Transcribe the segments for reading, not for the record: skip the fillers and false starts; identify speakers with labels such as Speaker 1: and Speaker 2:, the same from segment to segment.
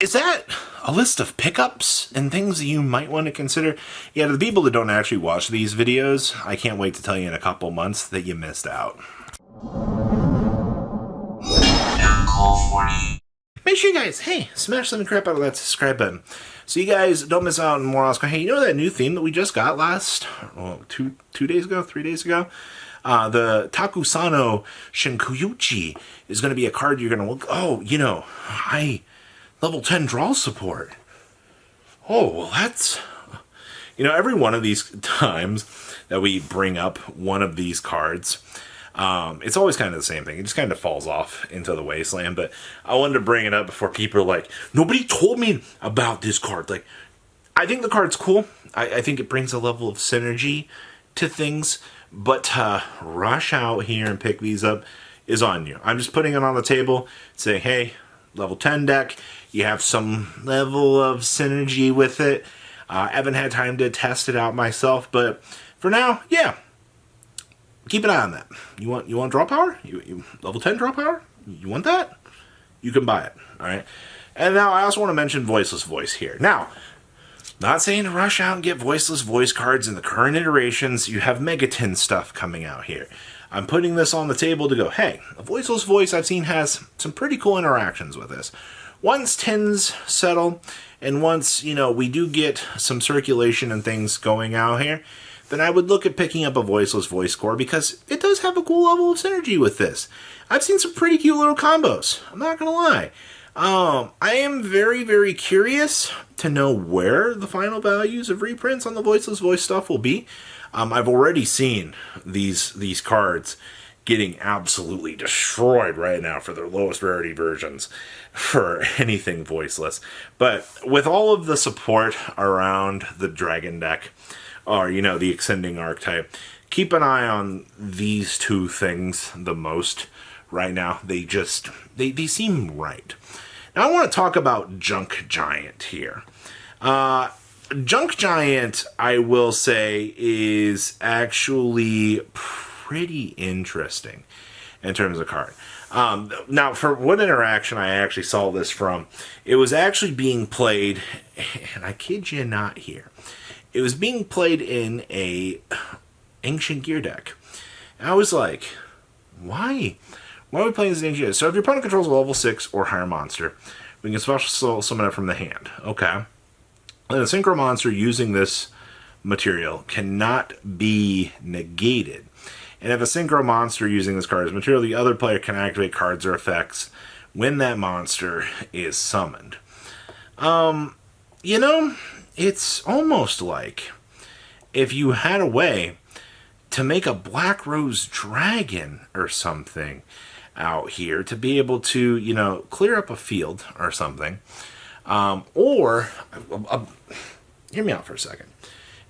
Speaker 1: Is that a list of pickups and things that you might want to consider? Yeah, to the people that don't actually watch these videos, I can't wait to tell you in a couple months that you missed out. Make sure you guys, hey, smash the crap out of that subscribe button so you guys don't miss out on more Oscar. Hey, you know that new theme that we just got last, two days ago, 3 days ago? The Takusan Shinuchi is going to be a card you're going to look, oh, you know, level 10 draw support. Oh, well, that's... You know, every one of these times that we bring up one of these cards, it's always kind of the same thing. It just kind of falls off into the wasteland. But I wanted to bring it up before people are like, nobody told me about this card. Like, I think the card's cool. I think it brings a level of synergy to things. But to rush out here and pick these up is on you. I'm just putting it on the table, saying, hey, level 10 deck, you have some level of synergy with it. I haven't had time to test it out myself, but for now, yeah, keep an eye on that. You want draw power? You level 10 draw power? You want that? You can buy it, all right? And now I also want to mention Voiceless Voice here. Now, not saying to rush out and get Voiceless Voice cards in the current iterations. You have Megatin stuff coming out here. I'm putting this on the table to go, hey, a Voiceless Voice I've seen has some pretty cool interactions with this. Once tins settle, and once, you know, we do get some circulation and things going out here, then I would look at picking up a Voiceless Voice core because it does have a cool level of synergy with this. I've seen some pretty cute little combos. I'm not going to lie. I am very, very curious to know where the final values of reprints on the Voiceless Voice stuff will be. I've already seen these cards getting absolutely destroyed right now for their lowest rarity versions for anything voiceless. But with all of the support around the Dragon deck, or, you know, the Extending Archetype, keep an eye on these two things the most right now. They seem right. Now I want to talk about Junk Giant here. Junk Giant, I will say, is actually pretty interesting in terms of card. Now, for what interaction I actually saw this from, it was actually being played, and I kid you not here, it was being played in a Ancient Gear deck. And I was like, why? Why are we playing this Ancient Gear? So if your opponent controls a level 6 or higher monster, we can special summon it from the hand. Okay. And a synchro monster using this material cannot be negated. And if a synchro monster using this card as material, the other player can activate cards or effects when that monster is summoned. You know, it's almost like if you had a way to make a Black Rose Dragon or something out here to be able to, you know, clear up a field or something. Or, hear me out for a second.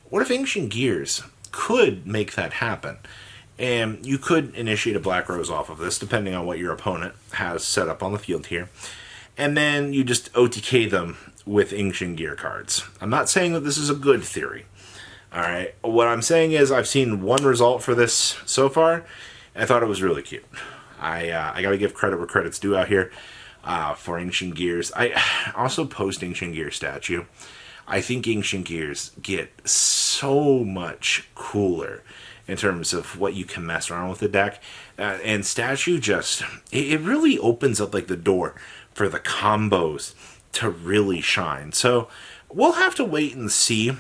Speaker 1: What if Ancient Gears could make that happen? And you could initiate a Black Rose off of this, depending on what your opponent has set up on the field here. And then you just OTK them with Ancient Gear cards. I'm not saying that this is a good theory. Alright, what I'm saying is I've seen one result for this so far, and I thought it was really cute. I gotta give credit where credit's due out here. For Ancient Gears. I also post Ancient Gear statue. I think Ancient Gears get so much cooler in terms of what you can mess around with the deck. And statue just, it really opens up like the door for the combos to really shine. So we'll have to wait and see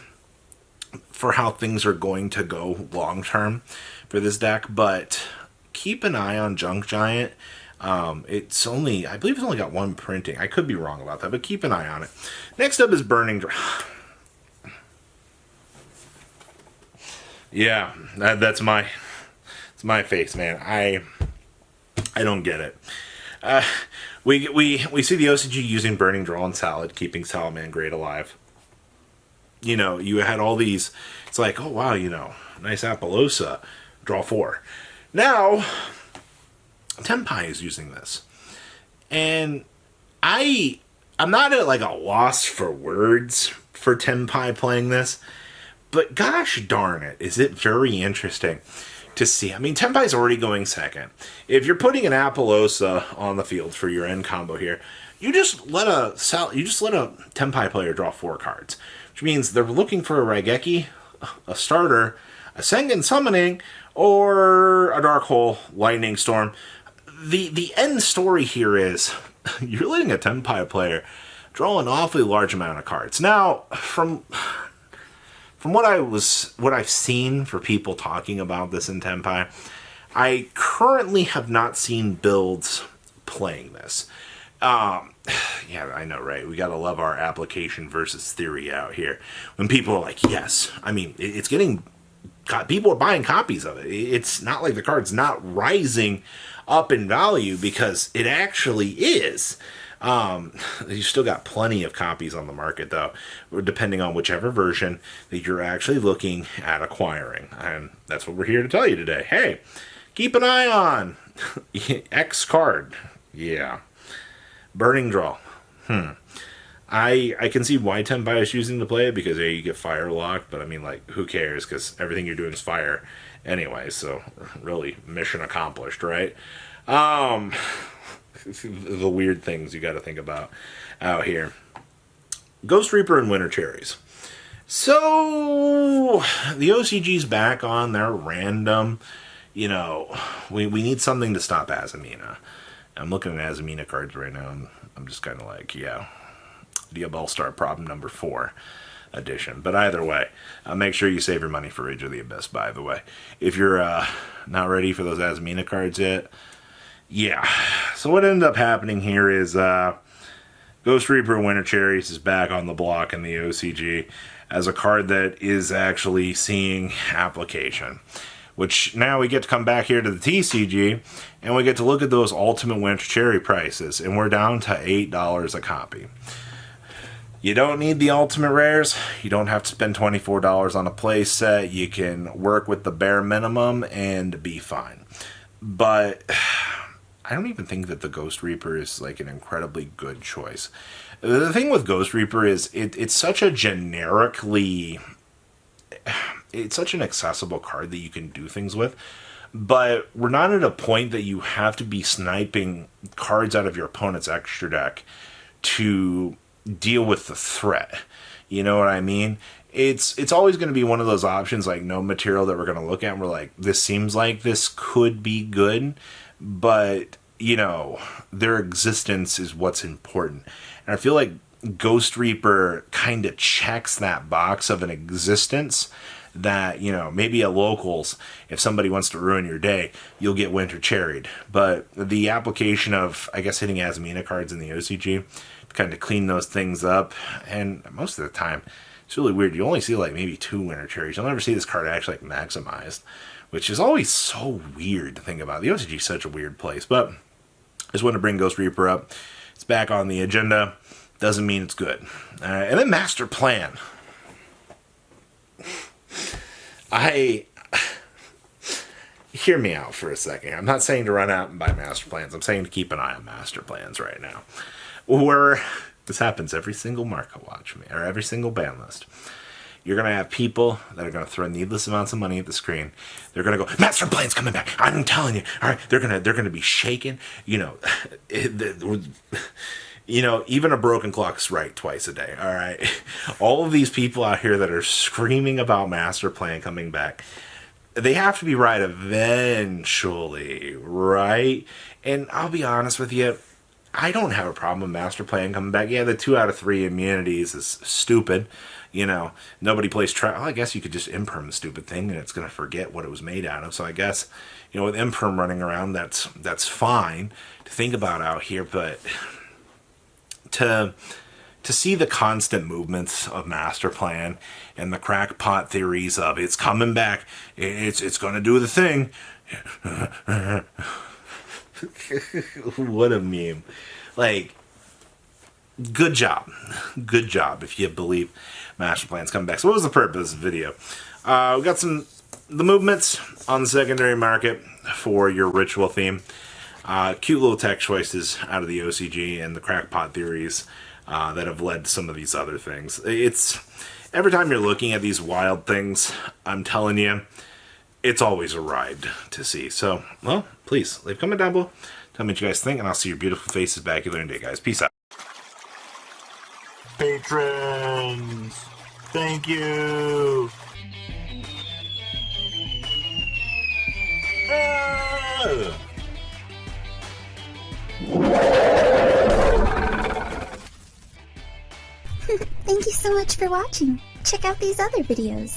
Speaker 1: for how things are going to go long term for this deck. But keep an eye on Junk Giant. It's only, I believe it's only got one printing. I could be wrong about that, but keep an eye on it. Next up is Burning Yeah, that's my face, man. I don't get it. We see the OCG using Burning Draw and Salad, keeping Salaman Great alive. You know, you had all these, it's like, oh wow, you know, nice Appaloosa, draw 4. Now, Tenpai is using this. And I'm not at like a loss for words for Tenpai playing this, but gosh darn it, is it very interesting to see. I mean, Tenpai's already going second. If you're putting an Appaloosa on the field for your end combo here, you just let a Tenpai player draw 4 cards, which means they're looking for a Raigeki, a starter, a Sengen Summoning, or a Dark Hole Lightning Storm. The end story here is you're letting a Tenpai player draw an awfully large amount of cards. Now, from what I've seen for people talking about this in Tenpai, I currently have not seen builds playing this. Yeah, I know, right? We gotta love our application versus theory out here. When people are like, yes, I mean, it's getting... people are buying copies of it. It's not like the card's not rising up in value, because it actually is. You still got plenty of copies on the market, though, depending on whichever version that you're actually looking at acquiring. And that's what we're here to tell you today. Hey, keep an eye on X card. Yeah. Burning Draw. I can see why Tenpai is choosing to play it, because you get fire locked, but I mean, like, who cares, because everything you're doing is fire anyway, so really mission accomplished, right? The weird things you got to think about out here. Ghost Reaper and Winter Cherries. So the OCG's back on their random, we need something to stop Azamina. I'm looking at Azamina cards right now, and I'm just kind of like, yeah, Diabell Star problem number 4 edition. But either way, make sure you save your money for Rage of the Abyss, by the way. If you're not ready for those Azamina cards yet, yeah. So what ended up happening here is Ghost Reaper Winter Cherries is back on the block in the OCG as a card that is actually seeing application. Which now we get to come back here to the TCG, and we get to look at those Ultimate Winter Cherry prices, and we're down to $8 a copy. You don't need the Ultimate Rares. You don't have to spend $24 on a play set. You can work with the bare minimum and be fine. But I don't even think that the Ghost Reaper is like an incredibly good choice. The thing with Ghost Reaper is it's such a generically... It's such an accessible card that you can do things with, but we're not at a point that you have to be sniping cards out of your opponent's extra deck to deal with the threat. You know what I mean? It's always going to be one of those options, like no material that we're going to look at and we're like, this seems like this could be good, but, their existence is what's important. And I feel like Ghost Reaper kind of checks that box of an existence that, maybe at locals, if somebody wants to ruin your day, you'll get Winter Cherried. But the application of, I guess, hitting Azamina cards in the OCG to kind of clean those things up, and most of the time, it's really weird. You only see like maybe 2 Winter Cherries. You'll never see this card actually like maximized, which is always so weird to think about. The OCG is such a weird place, but I just want to bring Ghost Reaper up. It's back on the agenda. Doesn't mean it's good. And then Masterplan. Hear me out for a second. I'm not saying to run out and buy Masterplans. I'm saying to keep an eye on Masterplans right now. Where this happens every single mark I watch me, or every single ban list. You're going to have people that are going to throw needless amounts of money at the screen. They're going to go, Masterplan's coming back. I'm telling you. All right, they're going to be shaken. Even a broken clock's right twice a day, all right? All of these people out here that are screaming about Masterplan coming back, they have to be right eventually, right? And I'll be honest with you, I don't have a problem with Masterplan coming back. Yeah, the 2 out of 3 immunities is stupid. Nobody plays well, I guess you could just imperm the stupid thing and it's going to forget what it was made out of. So I guess, with imperm running around, that's fine to think about out here, but... To see the constant movements of Masterplan and the crackpot theories of it's coming back, it's going to do the thing. What a meme. Like, good job if you believe Masterplan's coming back. So what was the purpose of the video? We got the movements on the secondary market for your ritual theme. Cute little tech choices out of the OCG and the crackpot theories that have led to some of these other things. It's every time you're looking at these wild things, I'm telling you, it's always a ride to see. So, well, please leave a comment down below. Tell me what you guys think, and I'll see your beautiful faces back here later today, guys. Peace out. patrons. Thank you.
Speaker 2: Thank you so much for watching. Check out these other videos.